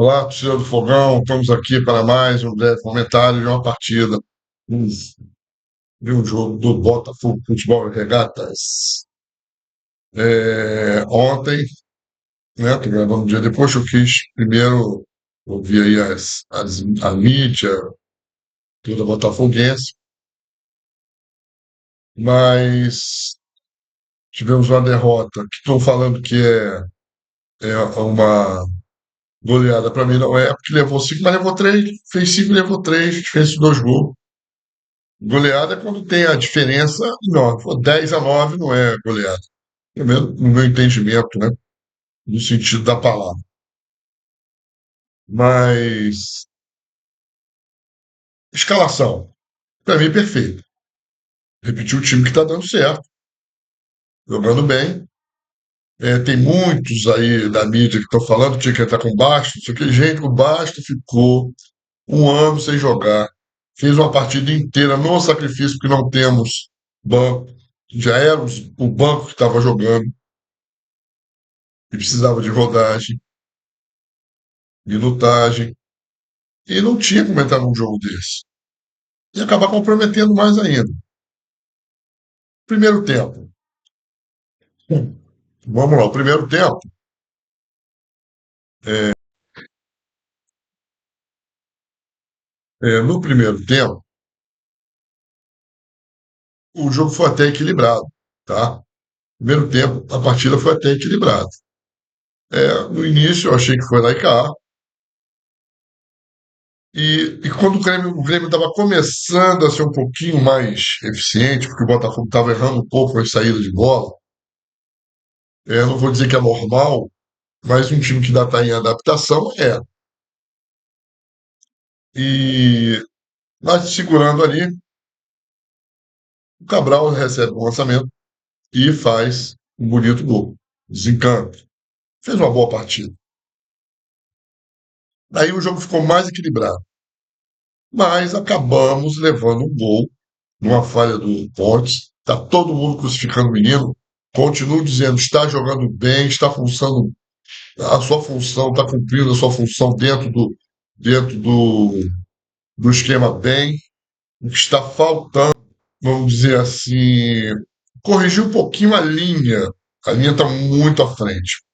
Olá, torcida do Fogão, estamos aqui para mais um breve comentário de uma partida um- de um jogo do Botafogo Futebol e Regatas. Ontem, né, tô gravando um dia depois, eu quis primeiro ouvir aí a mídia, toda botafoguense, mas tivemos uma derrota que estão falando que é uma goleada. Para mim não é, porque levou cinco, mas levou três, fez cinco, levou três, fez dois gols. Goleada é quando tem a diferença enorme. Pô, 10-9 não é goleada. Pelo menos no meu entendimento, né? No sentido da palavra. Mas, escalação, para mim, perfeito. Repetiu o time que está dando certo, jogando bem. Tem muitos aí da mídia que estão falando que tinha que entrar com o Basto, não sei o que. Gente, o Basto ficou um ano sem jogar. Fez uma partida inteira no sacrifício, porque não temos banco. Já era o banco que estava jogando e precisava de rodagem, minutagem. E não tinha como entrar num jogo desse. E acabar comprometendo mais ainda. Primeiro tempo. Vamos lá, o primeiro tempo. No primeiro tempo, o jogo foi até equilibrado, tá? Primeiro tempo, a partida foi até equilibrada. No início, eu achei que foi lá e cá. E quando o Grêmio estava começando a ser um pouquinho mais eficiente, porque o Botafogo estava errando um pouco as saídas de bola, não vou dizer que é normal, mas um time que ainda está em adaptação é. E mas segurando ali, o Cabral recebe um lançamento e faz um bonito gol. Desencanta. Fez uma boa partida. Aí o jogo ficou mais equilibrado. Mas acabamos levando um gol numa falha do Pontes. Está todo mundo crucificando o menino. Continuo dizendo, está jogando bem, está funcionando a sua função, está cumprindo a sua função dentro do esquema bem. O que está faltando, vamos dizer assim, corrigir um pouquinho a linha. A linha está muito à frente.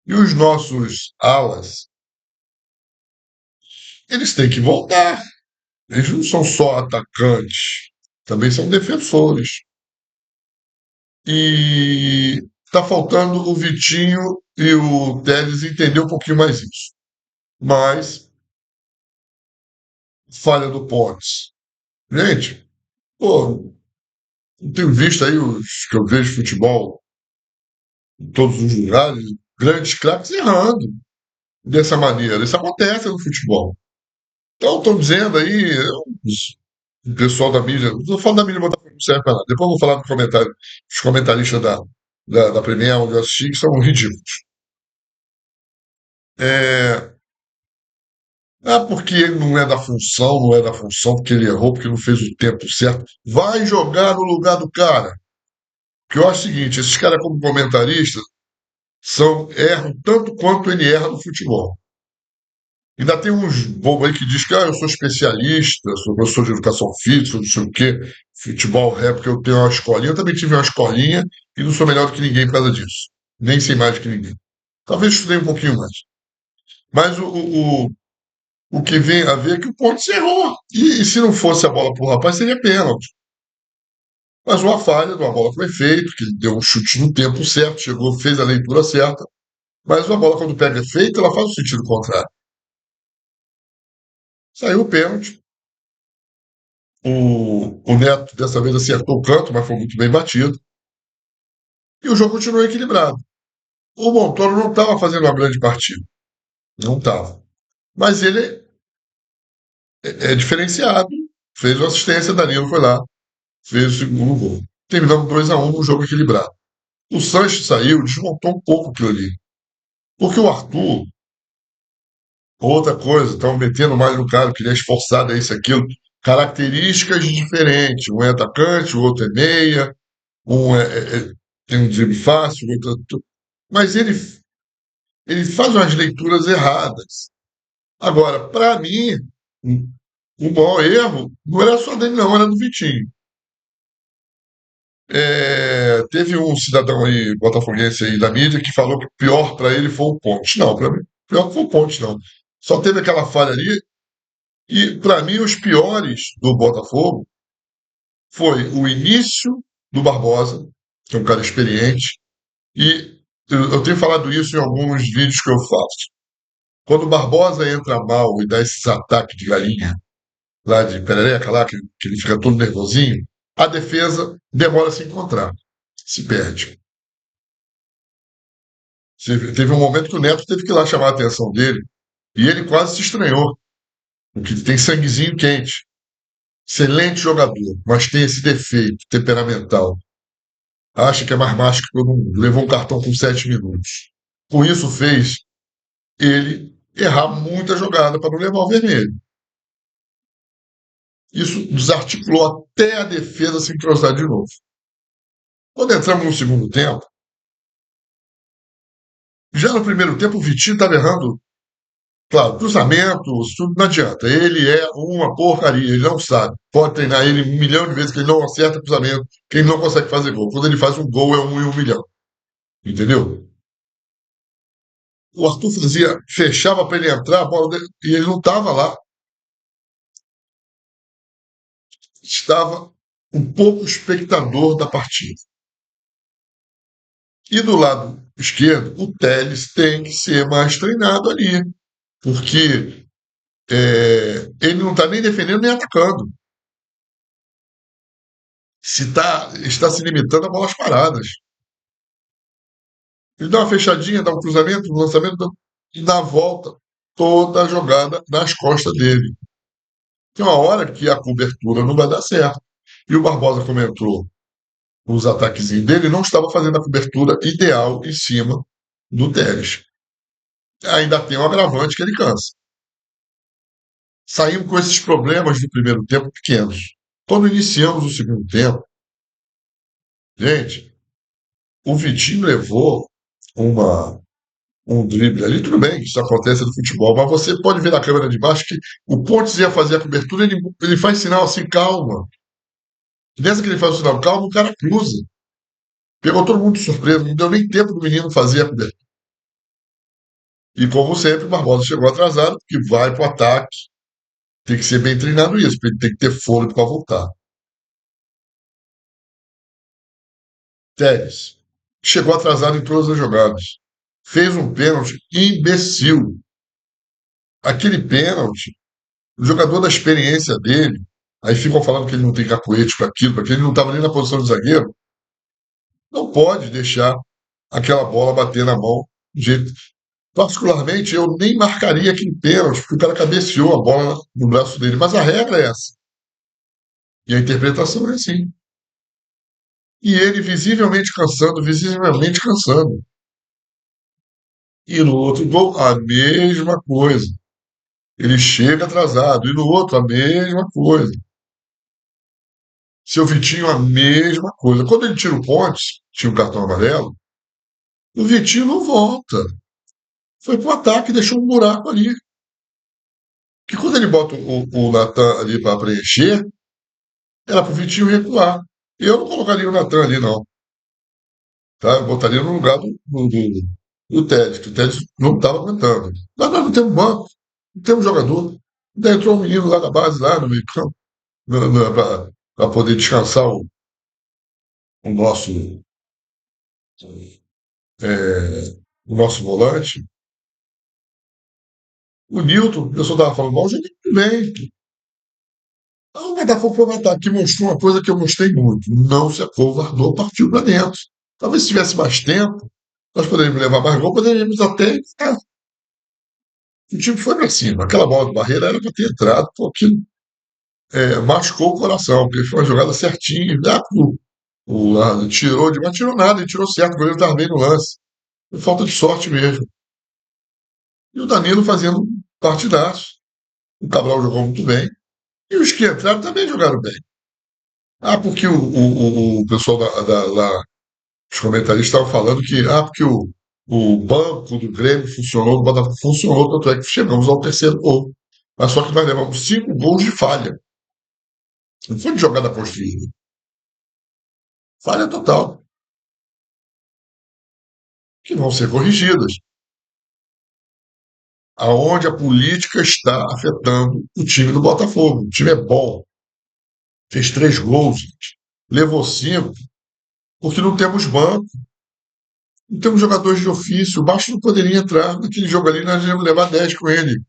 E os nossos alas, eles têm que voltar. Eles não são só atacantes, também são defensores. E está faltando o Vitinho e o Telles entender um pouquinho mais isso. Mas, falha do Pontes. Gente, pô, não tenho visto aí os que eu vejo futebol em todos os lugares, grandes craques errando dessa maneira. Isso acontece no futebol. Então, estão dizendo aí, o pessoal da mídia, não estou falando da mídia Botafogo, não serve para nada. Depois eu vou falar do comentário, dos comentaristas da Premier, onde eu assisti, que são ridículos. É, porque ele não é da função, não é da função, porque ele errou, porque não fez o tempo certo. Vai jogar no lugar do cara. Porque eu acho o seguinte, esses caras como comentaristas erram tanto quanto ele erra no futebol. Ainda tem uns bobos aí que diz que eu sou especialista, sou professor de educação física, sou não sei o quê, futebol rap, porque eu tenho uma escolinha. Eu também tive uma escolinha e não sou melhor do que ninguém por causa disso. Nem sei mais do que ninguém. Talvez estudei um pouquinho mais. Mas o que vem a ver é que o Ponte errou. E se não fosse a bola pro rapaz, seria pênalti. Mas uma falha de uma bola foi feita, que ele deu um chute no tempo certo, chegou, fez a leitura certa. Mas uma bola, quando pega feita, ela faz o sentido contrário. Saiu o pênalti. O Neto dessa vez acertou o canto, mas foi muito bem batido. E o jogo continuou equilibrado. O Montoro não estava fazendo uma grande partida. Não estava. Mas ele é diferenciado. Fez uma assistência, Danilo foi lá, fez o segundo gol. Terminamos 2-1 num jogo equilibrado. O Sanches saiu, desmontou um pouco aquilo ali. Porque o Arthur, outra coisa, estão metendo mais no cara, que ele é esforçado, é isso, aquilo. Características diferentes. Um é atacante, o outro é meia, um tem um drible fácil, o outro. Mas ele faz umas leituras erradas. Agora, para mim, o maior erro não era só dele, não, era do Vitinho. Teve um cidadão aí, botafoguense aí da mídia, que falou que o pior para ele foi o Ponte. Não, para mim, o pior não foi o Ponte, não. Só teve aquela falha ali, e para mim os piores do Botafogo foi o início do Barbosa, que é um cara experiente, e eu tenho falado isso em alguns vídeos que eu faço. Quando o Barbosa entra mal e dá esses ataques de galinha, lá de perereca, lá, que ele fica todo nervosinho, a defesa demora a se encontrar, se perde. Teve um momento que o Neto teve que ir lá chamar a atenção dele, e ele quase se estranhou, porque ele tem sanguezinho quente. Excelente jogador, mas tem esse defeito temperamental. Acha que é mais macho que todo mundo. Levou um cartão com 7 minutos. Com isso fez ele errar muita jogada para não levar o vermelho. Isso desarticulou até a defesa se entrosar de novo. Quando entramos no segundo tempo, já no primeiro tempo o Vitinho estava errando, claro, cruzamentos, tudo não adianta. Ele é uma porcaria, ele não sabe. Pode treinar ele 1 milhão de vezes que ele não acerta cruzamento, que ele não consegue fazer gol. Quando ele faz um gol é 1 em 1 milhão. Entendeu? O Arthur fazia, fechava para ele entrar, a bola dele, e ele não estava lá. Estava um pouco espectador da partida. E do lado esquerdo, o Telles tem que ser mais treinado ali, porque ele não está nem defendendo nem atacando. Está se limitando a bolas paradas. Ele dá uma fechadinha, dá um cruzamento, um lançamento, e dá a volta toda a jogada nas costas dele. Tem uma hora que a cobertura não vai dar certo. E o Barbosa, como entrou os ataquezinhos dele, não estava fazendo a cobertura ideal em cima do Telles. Ainda tem um agravante que ele cansa. Saímos com esses problemas do primeiro tempo pequenos. Quando iniciamos o segundo tempo, gente, o Vitinho levou uma, um drible ali, tudo bem, isso acontece no futebol, mas você pode ver na câmera de baixo que o Pontes ia fazer a cobertura, ele faz sinal assim, calma. Nessa que ele faz o sinal calma, o cara cruza. Pegou todo mundo de surpresa, não deu nem tempo do menino fazer a cobertura. E como sempre, o Barbosa chegou atrasado, porque vai para o ataque. Tem que ser bem treinado isso, porque ele tem que ter fôlego para voltar. Telles chegou atrasado em todas as jogadas. Fez um pênalti imbecil. Aquele pênalti, o jogador da experiência dele, aí ficam falando que ele não tem cacuete para aquilo, porque ele não estava nem na posição de zagueiro, não pode deixar aquela bola bater na mão de jeito. Particularmente, eu nem marcaria aquele pênalti, porque o cara cabeceou a bola no braço dele. Mas a regra é essa. E a interpretação é assim. E ele visivelmente cansando, visivelmente cansando. E no outro gol, a mesma coisa. Ele chega atrasado. E no outro, a mesma coisa. Seu Vitinho, a mesma coisa. Quando ele tira o Pontes, tinha um cartão amarelo, o Vitinho não volta. Foi pro ataque e deixou um buraco ali. Que quando ele bota o Natan ali para preencher, era pro Vitinho recuar. Eu não colocaria o Natan ali, não. Tá? Eu botaria no lugar do Telles, que o Telles não estava aguentando. Mas nós não temos banco, não temos jogador. Ainda entrou um menino lá da base, lá no meio campo, para poder descansar o nosso, é, o nosso volante. O Newton, o pessoal estava falando mal, jogou muito bem. Ah, o Botafogo foi um ataque que mostrou uma coisa que eu gostei muito. Não se acovardou, partiu para dentro. Talvez se tivesse mais tempo, nós poderíamos levar mais gol, poderíamos até. O time foi para cima. Aquela bola do Barreira era para ter entrado, pô, aquilo machucou o coração, porque foi uma jogada certinha. Tirou, mas tirou nada, ele tirou certo, o goleiro estava bem no lance. Foi falta de sorte mesmo. E o Danilo fazendo um partidaço. O Cabral jogou muito bem. E os que entraram também jogaram bem. Ah, porque o pessoal lá, os comentaristas estavam falando que, porque O banco do Grêmio funcionou, do Botafogo funcionou, tanto é que chegamos ao terceiro gol. Mas só que nós levamos 5 gols de falha. Não foi de jogada construída. Falha total, que vão ser corrigidas. Aonde a política está afetando o time do Botafogo. O time é bom, fez 3 gols, gente. Levou 5, porque não temos banco, não temos jogadores de ofício. O Baixo não poderia entrar naquele jogo ali, nós íamos levar 10 com ele.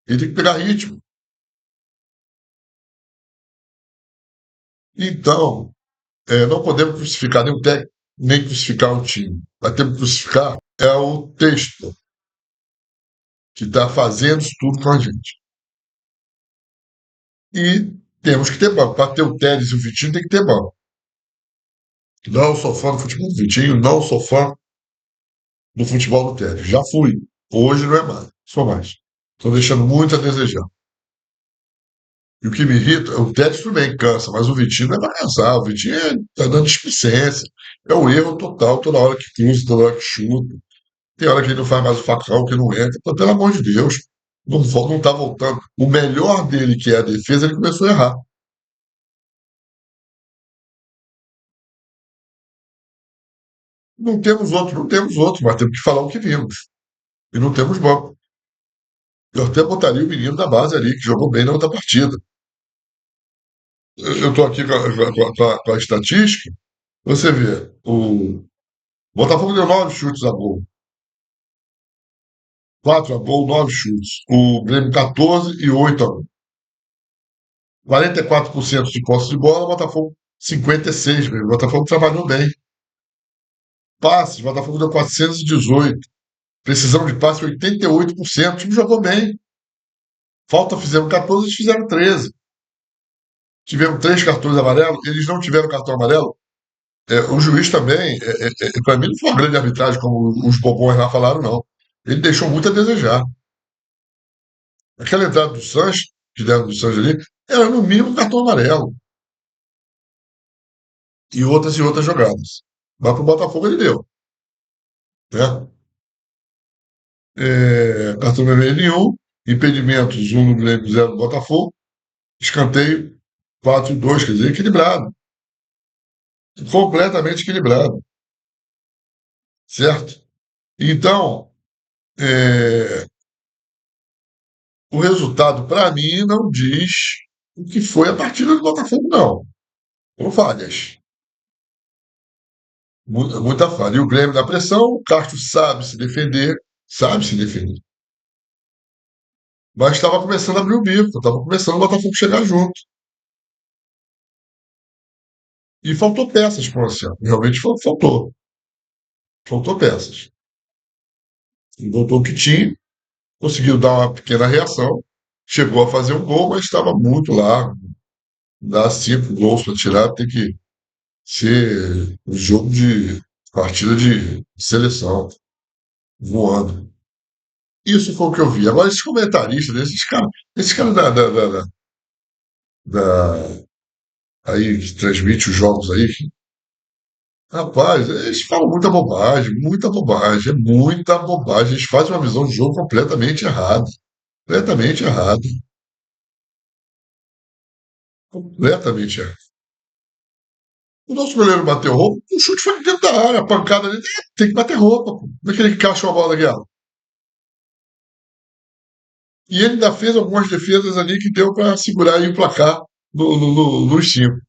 Ele tem que pegar ritmo. Então, não podemos crucificar nem o técnico, nem crucificar o time. Mas temos que crucificar o texto que está fazendo isso tudo com a gente. E temos que ter banco. Para ter o Telles e o Vitinho, tem que ter banco. Não sou fã do futebol do Vitinho, não sou fã do futebol do Telles. Já fui. Hoje não é mais. Sou mais. Estou deixando muito a desejar. E o que me irrita, o Telles também cansa, mas o Vitinho não é para cansar. O Vitinho está dando displicência. É o erro total, toda hora que cruza, toda hora que chuta. Tem hora que ele não faz mais o facão, que não entra. Então, pelo amor de Deus, não está voltando. O melhor dele, que é a defesa, ele começou a errar. Não temos outro, mas temos que falar o que vimos. E não temos banco. Eu até botaria o menino da base ali, que jogou bem na outra partida. Eu estou aqui com a estatística. Você vê, o Botafogo deu 9 chutes a gol. 4 a gol, 9 chutes. O Grêmio 14 e 8 a gol. 44% de posse de bola, o Botafogo 56%. O Botafogo trabalhou bem. Passes, o Botafogo deu 418. Precisão de passe 88%. O time jogou bem. Falta fizeram 14, eles fizeram 13. Tiveram 3 cartões amarelos, eles não tiveram cartão amarelo. O juiz também, para mim, não foi uma grande arbitragem, como os bobões lá falaram, não. Ele deixou muito a desejar. Aquela entrada do Sanches, que deram do Sanches ali, era no mínimo um cartão amarelo. E outras jogadas. Mas para o Botafogo ele deu. Né? Cartão vermelho nenhum, impedimentos 1 no Grêmio, 0 no Botafogo, escanteio 4-2, quer dizer, equilibrado. Completamente equilibrado. Certo? Então, é, o resultado, para mim, não diz o que foi a partida do Botafogo, não. Foram falhas. Muita falha. E o Grêmio na pressão, o Castro sabe se defender, sabe se defender. Mas estava começando a abrir o bico, estava começando o Botafogo chegar junto. E faltou peças para o Marcelo. Realmente faltou. Faltou peças. Voltou o que tinha, conseguiu dar uma pequena reação, chegou a fazer um gol, mas estava muito largo. Dá 5 gols para tirar, tem que ser um jogo de partida de seleção, voando. Isso foi o que eu vi. Agora, esses comentaristas, esses caras da- aí que transmite os jogos aí, rapaz, eles falam muita bobagem. Eles fazem uma visão de jogo completamente errada, completamente errada. O nosso goleiro bateu roupa, o chute foi dentro da área, a pancada ali, tem que bater roupa, pô. Como é que ele encaixa uma bola daquela? E ele ainda fez algumas defesas ali que deu para segurar aí o placar nos 5.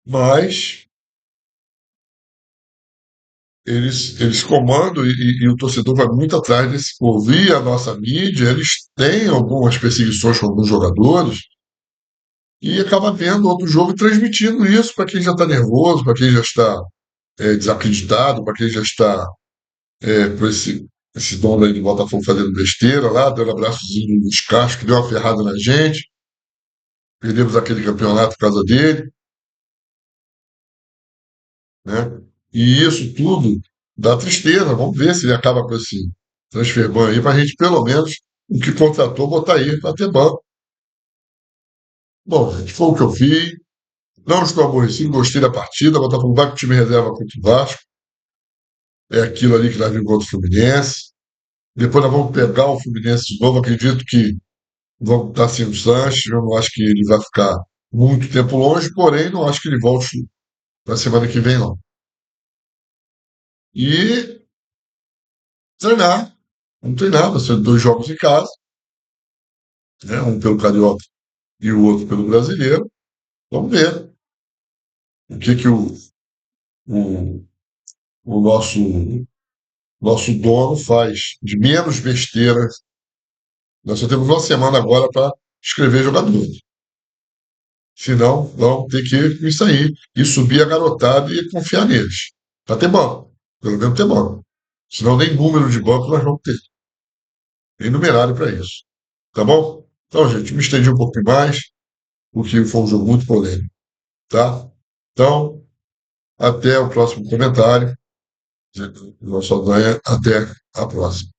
Mas eles comandam e o torcedor vai muito atrás desse povo. E a nossa mídia, eles têm algumas perseguições com alguns jogadores e acaba vendo outro jogo e transmitindo isso para quem já está nervoso, para quem já está desacreditado, para quem já está com esse dono aí do Botafogo fazendo besteira lá, dando abraçozinho nos cachos, que deu uma ferrada na gente. Perdemos aquele campeonato por causa dele, né? E isso tudo dá tristeza. Vamos ver se ele acaba com esse transfer ban aí, para a gente, pelo menos, o que contratou, botar aí para ter banco. Bom, gente, foi o que eu fiz. Não estou aborrecido, gostei da partida. O Botafogo vai com o time reserva contra o Vasco. É aquilo ali que nós vimos contra o Fluminense. Depois nós vamos pegar o Fluminense de novo. Acredito que vamos estar sem o Sanches. Eu não acho que ele vai ficar muito tempo longe, porém, não acho que ele volte na semana que vem, não. E treinar. Vamos treinar. Vai ser dois jogos em casa, né? Um pelo Carioca e o outro pelo Brasileiro. Vamos ver o que, que o, o nosso dono faz de menos besteira. Nós só temos uma semana agora para escrever jogadores. Senão, vamos ter que isso aí e subir a garotada e confiar neles. Para ter banco. Pelo menos ter banco. Senão, nem número de banco nós vamos ter. Nem numerário para isso. Tá bom? Então, gente, me estendi um pouquinho mais, porque foi um jogo muito polêmico. Tá? Então, até o próximo comentário. Nosso Saldanha, até a próxima.